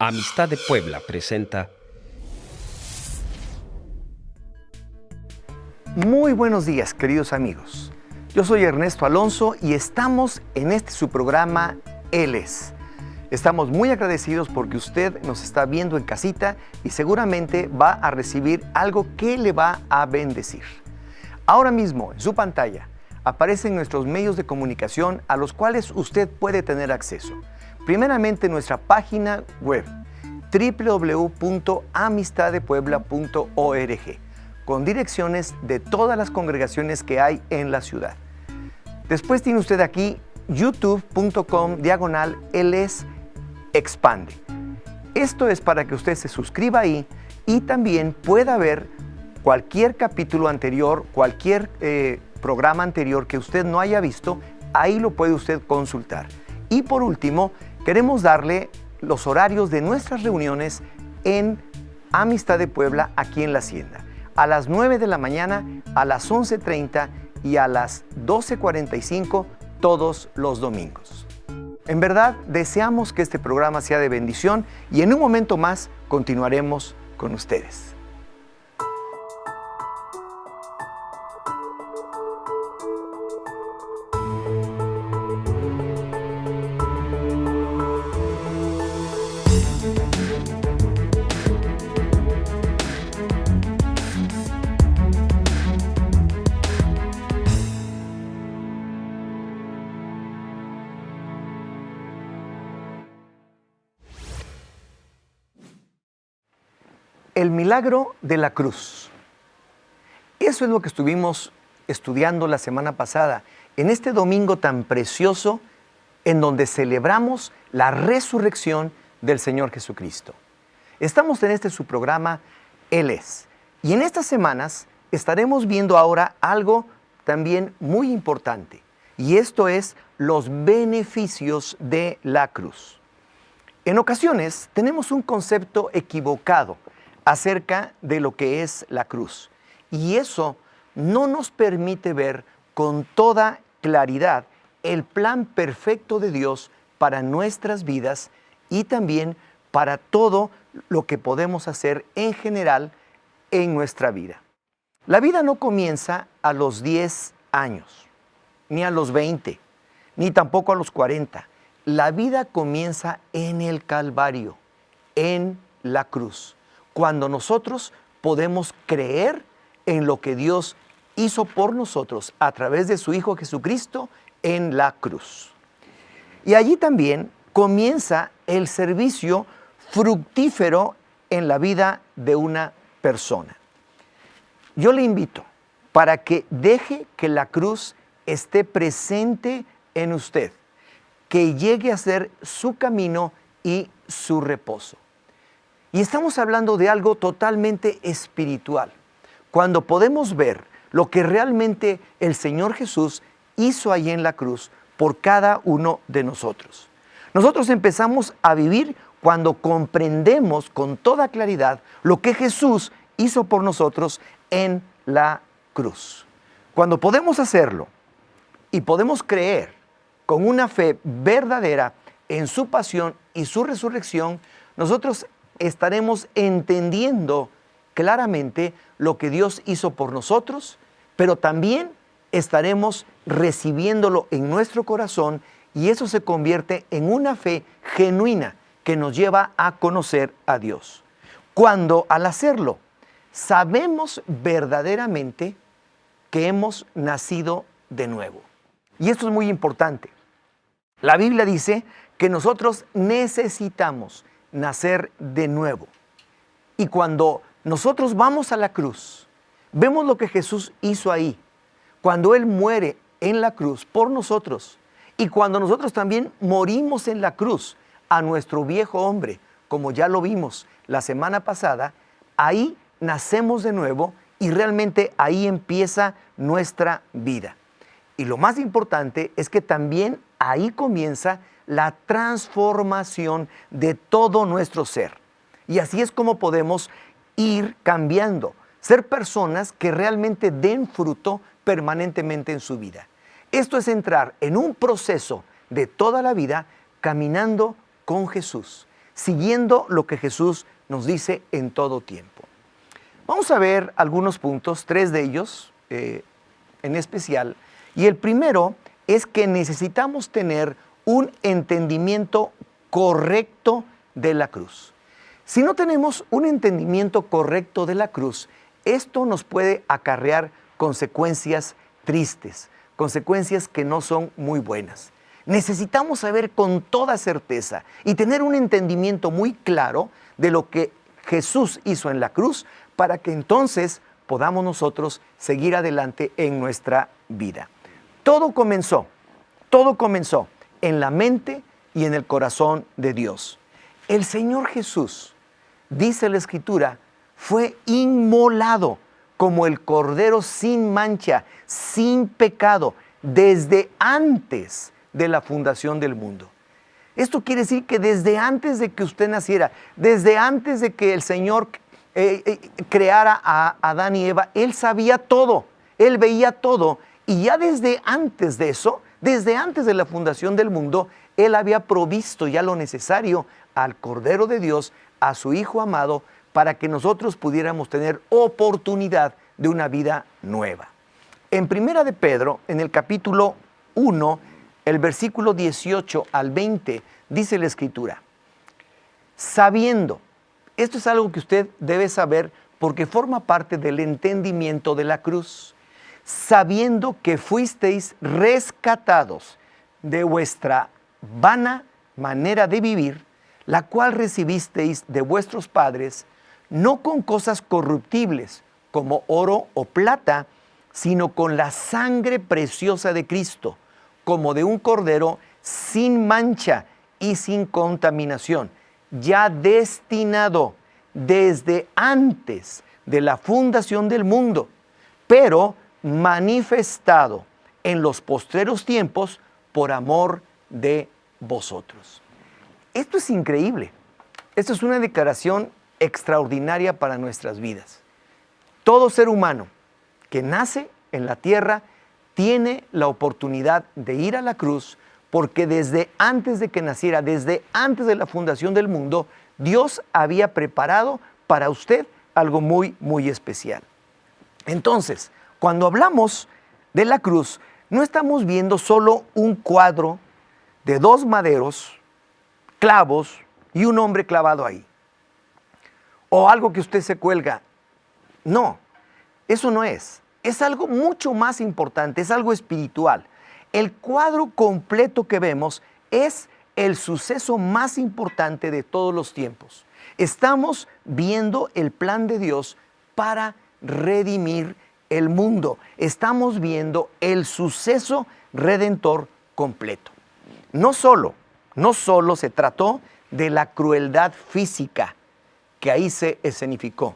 Amistad de Puebla presenta. Muy buenos días, queridos amigos. Yo soy Ernesto Alonso y estamos en su programa Él es. Estamos muy agradecidos porque usted nos está viendo en casita y seguramente va a recibir algo que le va a bendecir. Ahora mismo en su pantalla aparecen nuestros medios de comunicación a los cuales usted puede tener acceso. Primeramente nuestra página web www.amistaddepuebla.org con direcciones de todas las congregaciones que hay en la ciudad. Después tiene usted aquí youtube.com/ElesExpande. Esto es para que usted se suscriba ahí y también pueda ver cualquier capítulo anterior, cualquier programa anterior que usted no haya visto, ahí lo puede usted consultar. Y por último, queremos darle los horarios de nuestras reuniones en Amistad de Puebla aquí en la Hacienda. A las 9 de la mañana, a las 11:30 y a las 12:45 todos los domingos. En verdad, deseamos que este programa sea de bendición y en un momento más continuaremos con ustedes. El milagro de la cruz. Eso es lo que estuvimos estudiando la semana pasada, en este domingo tan precioso en donde celebramos la resurrección del Señor Jesucristo. Estamos en su programa Él es. Y en estas semanas estaremos viendo ahora algo también muy importante. Y esto es los beneficios de la cruz. En ocasiones tenemos un concepto equivocado acerca de lo que es la cruz. Y eso no nos permite ver con toda claridad el plan perfecto de Dios para nuestras vidas y también para todo lo que podemos hacer en general en nuestra vida. La vida no comienza a los 10 años, ni a los 20, ni tampoco a los 40. La vida comienza en el Calvario, en la cruz, cuando nosotros podemos creer en lo que Dios hizo por nosotros a través de su Hijo Jesucristo en la cruz. Y allí también comienza el servicio fructífero en la vida de una persona. Yo le invito para que deje que la cruz esté presente en usted, que llegue a ser su camino y su reposo. Y estamos hablando de algo totalmente espiritual, cuando podemos ver lo que realmente el Señor Jesús hizo allí en la cruz por cada uno de nosotros. Nosotros empezamos a vivir cuando comprendemos con toda claridad lo que Jesús hizo por nosotros en la cruz. Cuando podemos hacerlo y podemos creer con una fe verdadera en su pasión y su resurrección, nosotros estaremos entendiendo claramente lo que Dios hizo por nosotros, pero también estaremos recibiéndolo en nuestro corazón y eso se convierte en una fe genuina que nos lleva a conocer a Dios. Cuando al hacerlo sabemos verdaderamente que hemos nacido de nuevo. Y esto es muy importante. La Biblia dice que nosotros necesitamos nacer de nuevo. Y cuando nosotros vamos a la cruz, vemos lo que Jesús hizo ahí, cuando Él muere en la cruz por nosotros, y cuando nosotros también morimos en la cruz a nuestro viejo hombre, como ya lo vimos la semana pasada, ahí nacemos de nuevo y realmente ahí empieza nuestra vida. Y lo más importante es que también ahí comienza la transformación de todo nuestro ser. Y así es como podemos ir cambiando, ser personas que realmente den fruto permanentemente en su vida. Esto es entrar en un proceso de toda la vida caminando con Jesús, siguiendo lo que Jesús nos dice en todo tiempo. Vamos a ver algunos puntos, 3 de ellos en especial. Y el primero es que necesitamos tener un entendimiento correcto de la cruz. Si no tenemos un entendimiento correcto de la cruz, esto nos puede acarrear consecuencias tristes, consecuencias que no son muy buenas. Necesitamos saber con toda certeza y tener un entendimiento muy claro de lo que Jesús hizo en la cruz para que entonces podamos nosotros seguir adelante en nuestra vida. Todo comenzó en la mente y en el corazón de Dios. El Señor Jesús, dice la Escritura, fue inmolado como el Cordero sin mancha, sin pecado, desde antes de la fundación del mundo. Esto quiere decir que desde antes de que usted naciera, desde antes de que el Señor creara a Adán y Eva, Él sabía todo, Él veía todo, y ya desde antes de eso, desde antes de la fundación del mundo, Él había provisto ya lo necesario al Cordero de Dios, a su Hijo amado, para que nosotros pudiéramos tener oportunidad de una vida nueva. En Primera de Pedro, en el capítulo 1, el versículo 18 al 20, dice la Escritura: sabiendo, esto es algo que usted debe saber porque forma parte del entendimiento de la cruz, sabiendo que fuisteis rescatados de vuestra vana manera de vivir, la cual recibisteis de vuestros padres, no con cosas corruptibles como oro o plata, sino con la sangre preciosa de Cristo, como de un cordero sin mancha y sin contaminación, ya destinado desde antes de la fundación del mundo, pero manifestado en los postreros tiempos por amor de vosotros. Esto es increíble. Esto es una declaración extraordinaria para nuestras vidas. Todo ser humano que nace en la tierra tiene la oportunidad de ir a la cruz, porque desde antes de que naciera, desde antes de la fundación del mundo, Dios había preparado para usted algo muy, muy especial. Entonces, cuando hablamos de la cruz, no estamos viendo solo un cuadro de 2 maderos, clavos y un hombre clavado ahí, o algo que usted se cuelga. No, eso no es. Es algo mucho más importante, es algo espiritual. El cuadro completo que vemos es el suceso más importante de todos los tiempos. Estamos viendo el plan de Dios para redimir el mundo. Estamos viendo el suceso redentor completo. No solo se trató de la crueldad física que ahí se escenificó.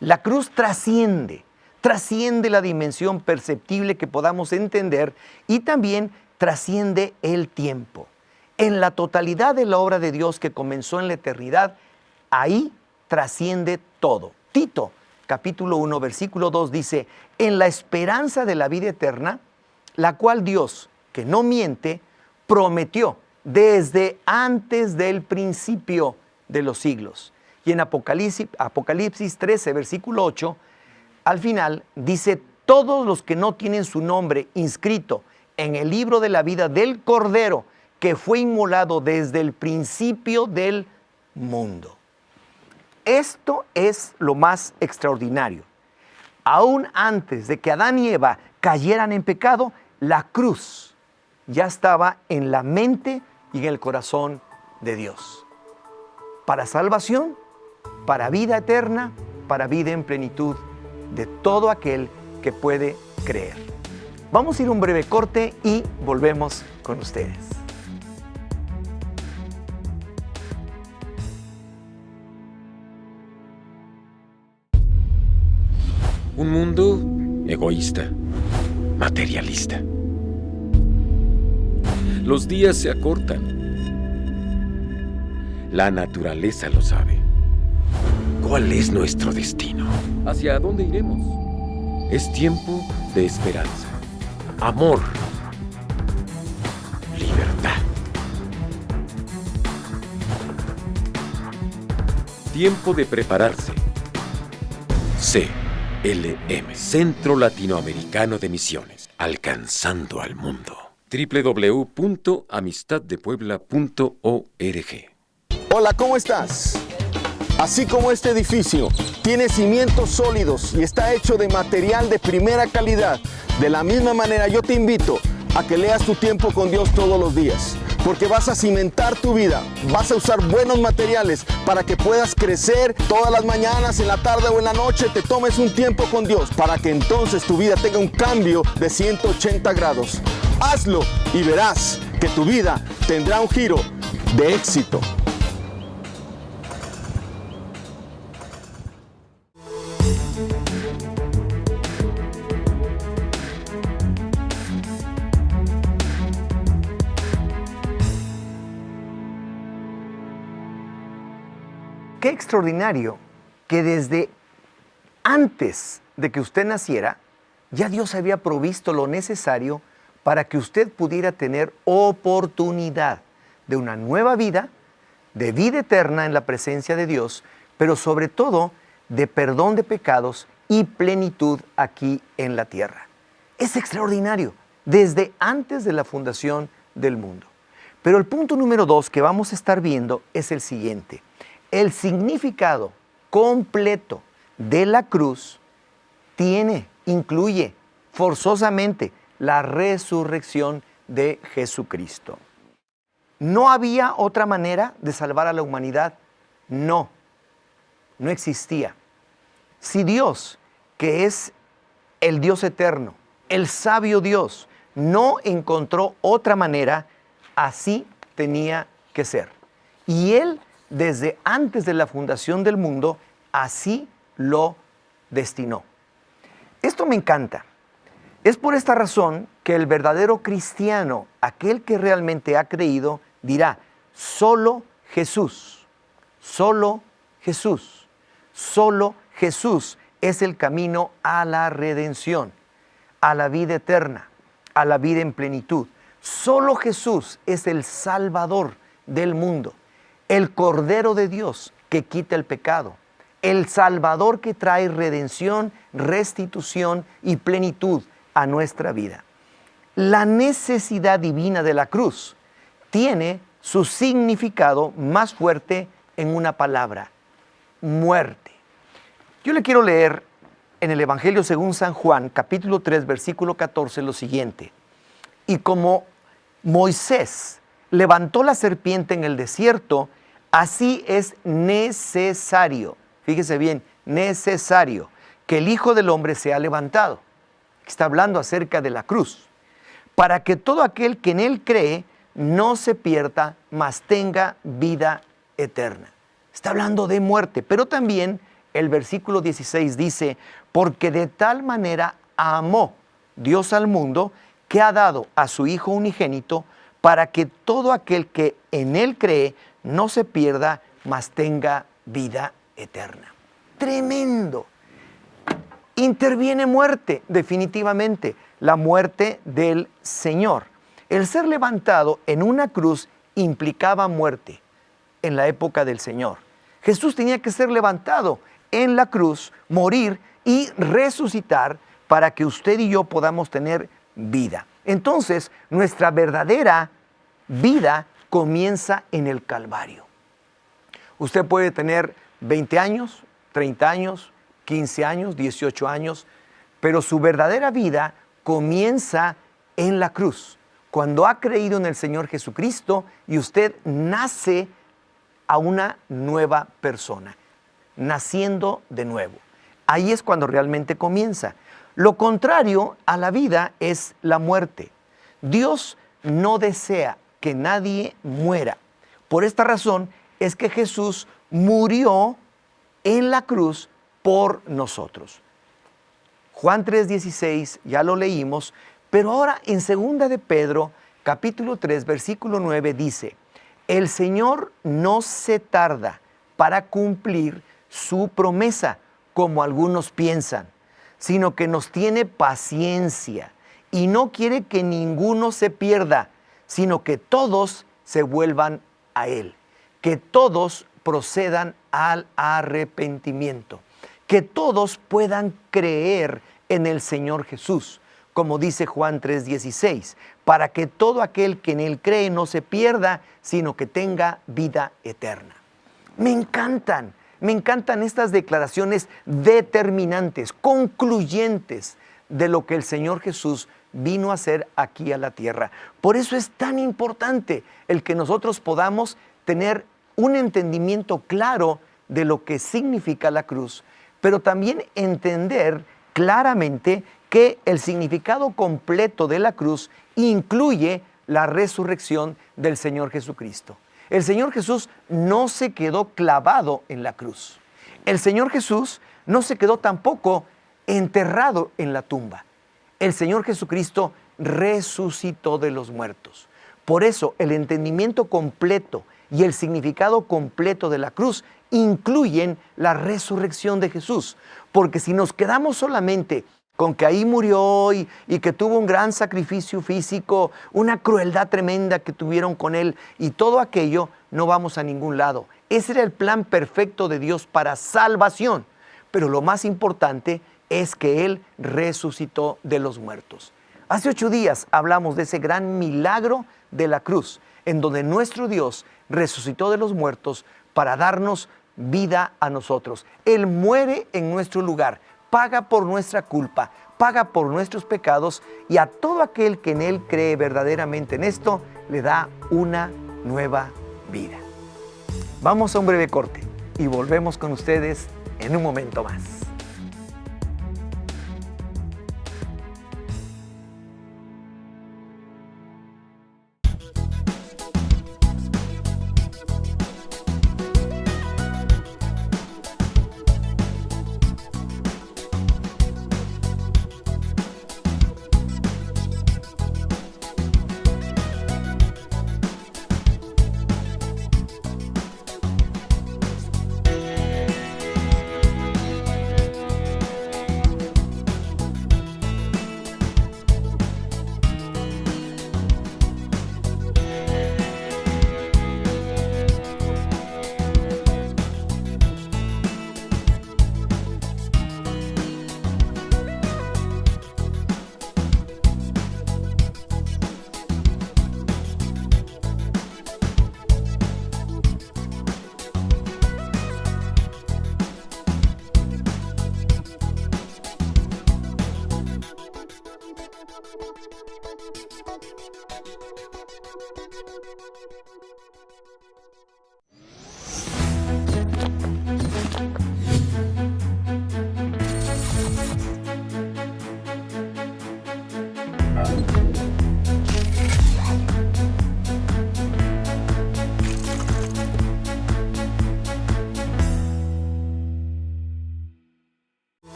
La cruz trasciende la dimensión perceptible que podamos entender y también trasciende el tiempo. En la totalidad de la obra de Dios que comenzó en la eternidad, ahí trasciende todo. Tito, capítulo 1, versículo 2 dice: en la esperanza de la vida eterna, la cual Dios, que no miente, prometió desde antes del principio de los siglos. Y en Apocalipsis 13, versículo 8, al final dice: todos los que no tienen su nombre inscrito en el libro de la vida del Cordero, que fue inmolado desde el principio del mundo. Esto es lo más extraordinario. Aún antes de que Adán y Eva cayeran en pecado, la cruz ya estaba en la mente y en el corazón de Dios. Para salvación, para vida eterna, para vida en plenitud de todo aquel que puede creer. Vamos a ir a un breve corte y volvemos con ustedes. Un mundo egoísta, materialista. Los días se acortan. La naturaleza lo sabe. ¿Cuál es nuestro destino? ¿Hacia dónde iremos? Es tiempo de esperanza, amor, libertad. Tiempo de prepararse. CLM, Centro Latinoamericano de Misiones, alcanzando al mundo. www.amistaddepuebla.org. Hola, ¿cómo estás? Así como este edificio tiene cimientos sólidos y está hecho de material de primera calidad, de la misma manera yo te invito a que leas tu tiempo con Dios todos los días, porque vas a cimentar tu vida, vas a usar buenos materiales para que puedas crecer todas las mañanas, en la tarde o en la noche, te tomes un tiempo con Dios para que entonces tu vida tenga un cambio de 180 grados. Hazlo y verás que tu vida tendrá un giro de éxito. Qué extraordinario que desde antes de que usted naciera, ya Dios había provisto lo necesario para que usted pudiera tener oportunidad de una nueva vida, de vida eterna en la presencia de Dios, pero sobre todo de perdón de pecados y plenitud aquí en la tierra. Es extraordinario, desde antes de la fundación del mundo. Pero el punto número 2 que vamos a estar viendo es el siguiente. El significado completo de la cruz incluye forzosamente la resurrección de Jesucristo. ¿No había otra manera de salvar a la humanidad? No existía. Si Dios, que es el Dios eterno, el sabio Dios, no encontró otra manera, así tenía que ser. Y Él, desde antes de la fundación del mundo, así lo destinó. Esto me encanta. Es por esta razón que el verdadero cristiano, aquel que realmente ha creído, dirá: solo Jesús, solo Jesús, solo Jesús es el camino a la redención, a la vida eterna, a la vida en plenitud. Solo Jesús es el Salvador del mundo, el Cordero de Dios que quita el pecado, el Salvador que trae redención, restitución y plenitud a nuestra vida. La necesidad divina de la cruz tiene su significado más fuerte en una palabra: muerte. Yo le quiero leer en el Evangelio según San Juan, capítulo 3, versículo 14, lo siguiente: y como Moisés levantó la serpiente en el desierto, así es necesario, fíjese bien, necesario que el Hijo del Hombre sea levantado. Está hablando acerca de la cruz, para que todo aquel que en Él cree no se pierda, mas tenga vida eterna. Está hablando de muerte, pero también el versículo 16 dice: porque de tal manera amó Dios al mundo, que ha dado a su Hijo unigénito, para que todo aquel que en Él cree no se pierda, mas tenga vida eterna. Tremendo. Interviene muerte, definitivamente, la muerte del Señor. El ser levantado en una cruz implicaba muerte en la época del Señor. Jesús tenía que ser levantado en la cruz, morir y resucitar para que usted y yo podamos tener vida. Entonces, nuestra verdadera vida comienza en el Calvario. Usted puede tener 20 años, 30 años, 15 años, 18 años, pero su verdadera vida comienza en la cruz, cuando ha creído en el Señor Jesucristo y usted nace a una nueva persona, naciendo de nuevo. Ahí es cuando realmente comienza. Lo contrario a la vida es la muerte. Dios no desea que nadie muera. Por esta razón es que Jesús murió en la cruz por nosotros. Juan 3:16, ya lo leímos, pero ahora en 2 de Pedro, capítulo 3, versículo 9 dice: el Señor no se tarda para cumplir su promesa, como algunos piensan, sino que nos tiene paciencia y no quiere que ninguno se pierda, sino que todos se vuelvan a Él, que todos procedan al arrepentimiento, que todos puedan creer en el Señor Jesús, como dice Juan 3:16, para que todo aquel que en Él cree no se pierda, sino que tenga vida eterna. Me encantan estas declaraciones determinantes, concluyentes de lo que el Señor Jesús vino a hacer aquí a la tierra. Por eso es tan importante el que nosotros podamos tener un entendimiento claro de lo que significa la cruz, pero también entender claramente que el significado completo de la cruz incluye la resurrección del Señor Jesucristo. El Señor Jesús no se quedó clavado en la cruz. El Señor Jesús no se quedó tampoco enterrado en la tumba. El Señor Jesucristo resucitó de los muertos. Por eso el entendimiento completo y el significado completo de la cruz incluyen la resurrección de Jesús. Porque si nos quedamos solamente con que ahí murió y que tuvo un gran sacrificio físico, una crueldad tremenda que tuvieron con Él y todo aquello, no vamos a ningún lado. Ese era el plan perfecto de Dios para salvación. Pero lo más importante es que Él resucitó de los muertos. Hace 8 días hablamos de ese gran milagro de la cruz, en donde nuestro Dios resucitó de los muertos para darnos vida a nosotros. Él muere en nuestro lugar, paga por nuestra culpa, paga por nuestros pecados, y a todo aquel que en Él cree verdaderamente en esto, le da una nueva vida. Vamos a un breve corte y volvemos con ustedes en un momento más.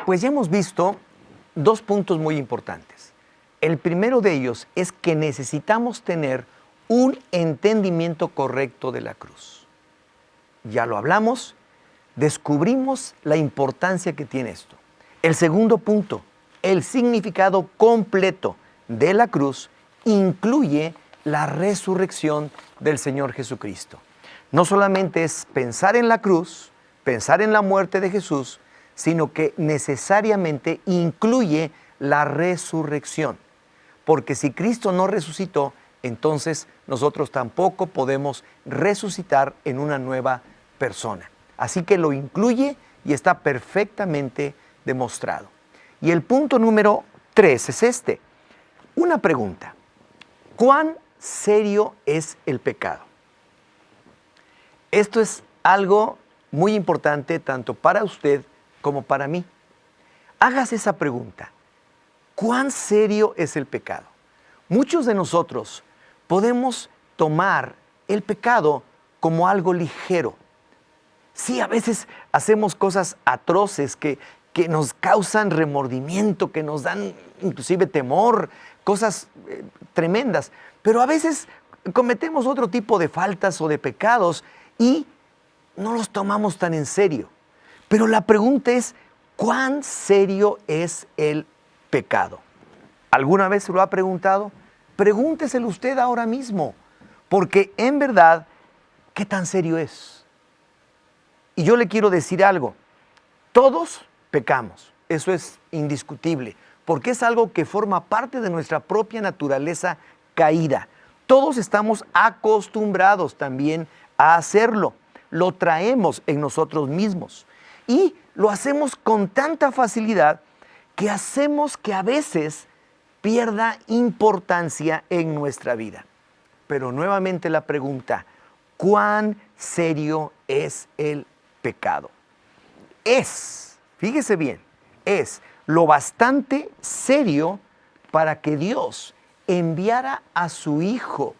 Pues ya hemos visto 2 puntos muy importantes. El primero de ellos es que necesitamos tener un entendimiento correcto de la cruz. Ya lo hablamos, descubrimos la importancia que tiene esto. El segundo punto, el significado completo de la cruz incluye la resurrección del Señor Jesucristo. No solamente es pensar en la cruz, pensar en la muerte de Jesús, sino que necesariamente incluye la resurrección. Porque si Cristo no resucitó, entonces nosotros tampoco podemos resucitar en una nueva persona. Así que lo incluye y está perfectamente demostrado. Y el punto número 3 es este. Una pregunta. ¿Cuán serio es el pecado? Esto es algo muy importante tanto para usted como para mí. Hágase esa pregunta. ¿Cuán serio es el pecado? Muchos de nosotros podemos tomar el pecado como algo ligero. Sí, a veces hacemos cosas atroces que nos causan remordimiento, que nos dan inclusive temor, cosas tremendas. Pero a veces cometemos otro tipo de faltas o de pecados y no los tomamos tan en serio. Pero la pregunta es, ¿cuán serio es el pecado? ¿Alguna vez se lo ha preguntado? Pregúnteselo usted ahora mismo, porque en verdad, ¿qué tan serio es? Y yo le quiero decir algo, todos pecamos, eso es indiscutible, porque es algo que forma parte de nuestra propia naturaleza caída. Todos estamos acostumbrados también a hacerlo, lo traemos en nosotros mismos y lo hacemos con tanta facilidad que hacemos que a veces pierda importancia en nuestra vida. Pero nuevamente la pregunta, ¿cuán serio es el pecado? Fíjese bien, es lo bastante serio para que Dios enviara a su Hijo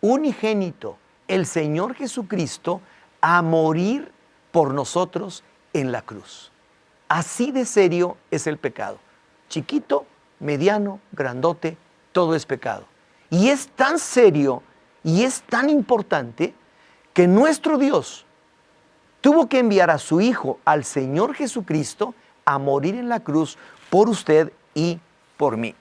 unigénito, el Señor Jesucristo, a morir por nosotros en la cruz. Así de serio es el pecado. Chiquito, mediano, grandote, todo es pecado. Y es tan serio y es tan importante que nuestro Dios tuvo que enviar a su Hijo, al Señor Jesucristo, a morir en la cruz por usted y por mí.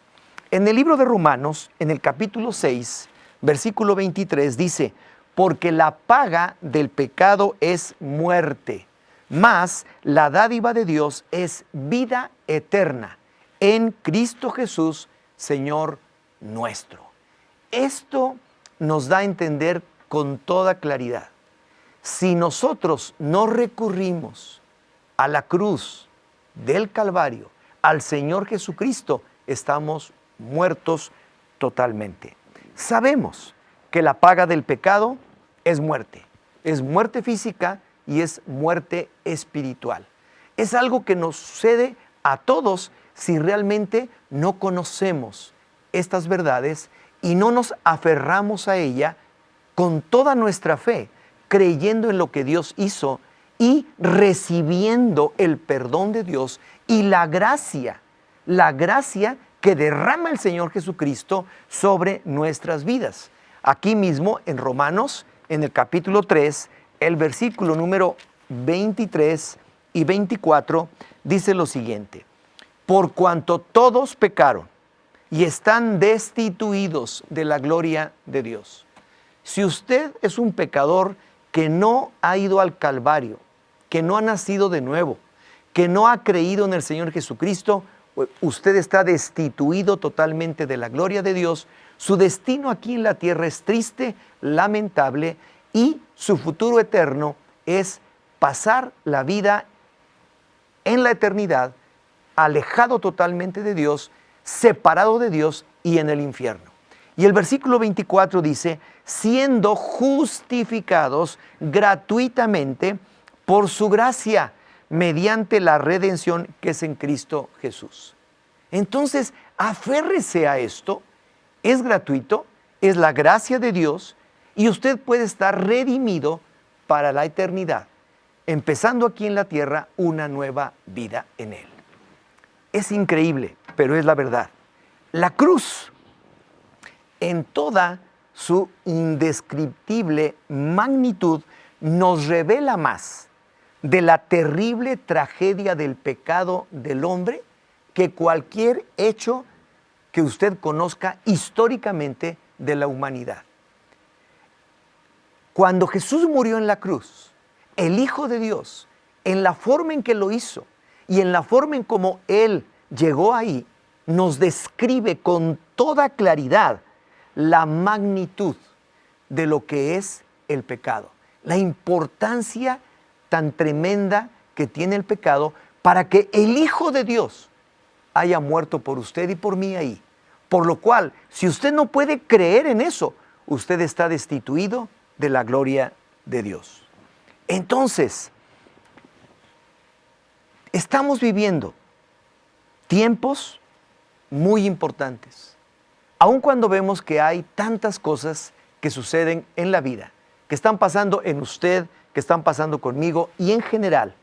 En el libro de Romanos, en el capítulo 6, versículo 23, dice, porque la paga del pecado es muerte, mas la dádiva de Dios es vida eterna en Cristo Jesús, Señor nuestro. Esto nos da a entender con toda claridad. Si nosotros no recurrimos a la cruz del Calvario, al Señor Jesucristo, estamos muertos totalmente. Sabemos que la paga del pecado es muerte física y es muerte espiritual. Es algo que nos sucede a todos si realmente no conocemos estas verdades y no nos aferramos a ella con toda nuestra fe, creyendo en lo que Dios hizo y recibiendo el perdón de Dios y la gracia que derrama el Señor Jesucristo sobre nuestras vidas. Aquí mismo en Romanos, en el capítulo 3, el versículo número 23 y 24, dice lo siguiente: por cuanto todos pecaron y están destituidos de la gloria de Dios. Si usted es un pecador que no ha ido al Calvario, que no ha nacido de nuevo, que no ha creído en el Señor Jesucristo, usted está destituido totalmente de la gloria de Dios. Su destino aquí en la tierra es triste, lamentable, y su futuro eterno es pasar la vida en la eternidad, alejado totalmente de Dios, separado de Dios y en el infierno. Y el versículo 24 dice, siendo justificados gratuitamente por su gracia, mediante la redención que es en Cristo Jesús. Entonces, aférrese a esto, es gratuito, es la gracia de Dios y usted puede estar redimido para la eternidad, empezando aquí en la tierra una nueva vida en Él. Es increíble, pero es la verdad. La cruz, en toda su indescriptible magnitud, nos revela más de la terrible tragedia del pecado del hombre que cualquier hecho que usted conozca históricamente de la humanidad. Cuando Jesús murió en la cruz, el Hijo de Dios, en la forma en que lo hizo y en la forma en cómo Él llegó ahí, nos describe con toda claridad la magnitud de lo que es el pecado, la importancia tan tremenda que tiene el pecado para que el Hijo de Dios haya muerto por usted y por mí ahí. Por lo cual, si usted no puede creer en eso, usted está destituido de la gloria de Dios. Entonces, estamos viviendo tiempos muy importantes. Aun cuando vemos que hay tantas cosas que suceden en la vida, que están pasando en usted, que están pasando conmigo y en general,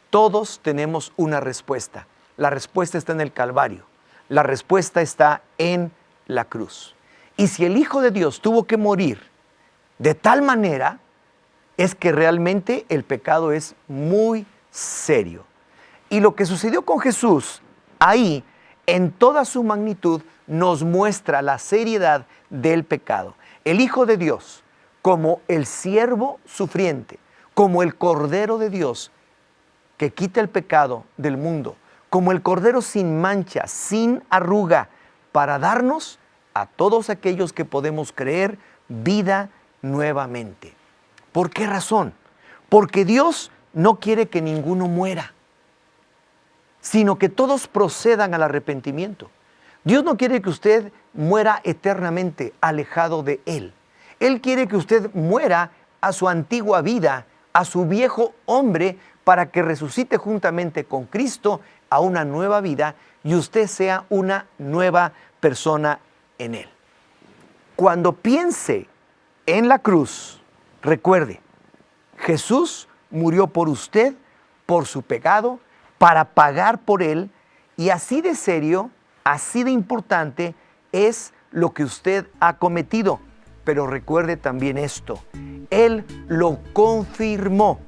todos tenemos una respuesta. La respuesta está en el Calvario. La respuesta está en la cruz. Y si el Hijo de Dios tuvo que morir de tal manera, es que realmente el pecado es muy serio. Y lo que sucedió con Jesús ahí, en toda su magnitud, nos muestra la seriedad del pecado. El Hijo de Dios, como el siervo sufriente, como el Cordero de Dios que quita el pecado del mundo, como el Cordero sin mancha, sin arruga, para darnos a todos aquellos que podemos creer vida nuevamente. ¿Por qué razón? Porque Dios no quiere que ninguno muera, sino que todos procedan al arrepentimiento. Dios no quiere que usted muera eternamente alejado de Él. Él quiere que usted muera a su antigua vida, a su viejo hombre, para que resucite juntamente con Cristo a una nueva vida y usted sea una nueva persona en Él. Cuando piense en la cruz, recuerde, Jesús murió por usted, por su pecado, para pagar por él, y así de serio, así de importante es lo que usted ha cometido. Pero recuerde también esto, Él lo confirmó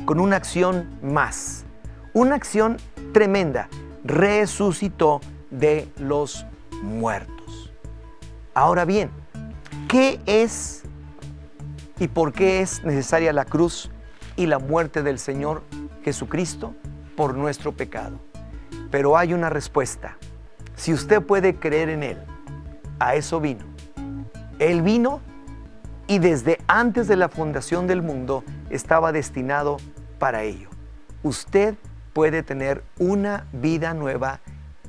con una acción más, una acción tremenda, resucitó de los muertos. Ahora bien, ¿qué es y por qué es necesaria la cruz y la muerte del Señor Jesucristo por nuestro pecado? Pero hay una respuesta. Si usted puede creer en Él, a eso vino. Él vino y desde antes de la fundación del mundo estaba destinado para ello. Usted puede tener una vida nueva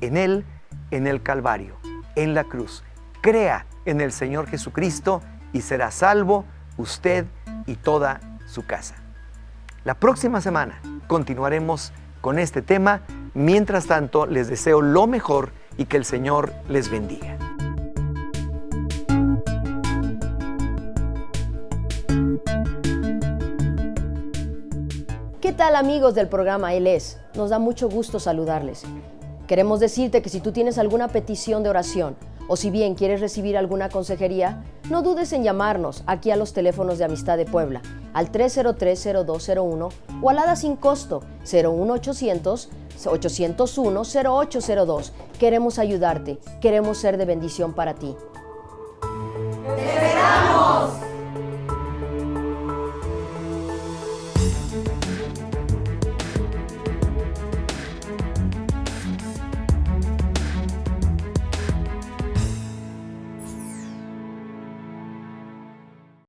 en Él, en el Calvario, en la cruz. Crea en el Señor Jesucristo y será salvo usted y toda su casa. La próxima semana continuaremos con este tema. Mientras tanto, les deseo lo mejor y que el Señor les bendiga. ¿Qué tal, amigos del programa Él es? Nos da mucho gusto saludarles. Queremos decirte que si tú tienes alguna petición de oración o si bien quieres recibir alguna consejería, no dudes en llamarnos aquí a los teléfonos de Amistad de Puebla al 303-0201 o al ADA sin costo 01800-801-0802. Queremos ayudarte, queremos ser de bendición para ti. ¡Te esperamos!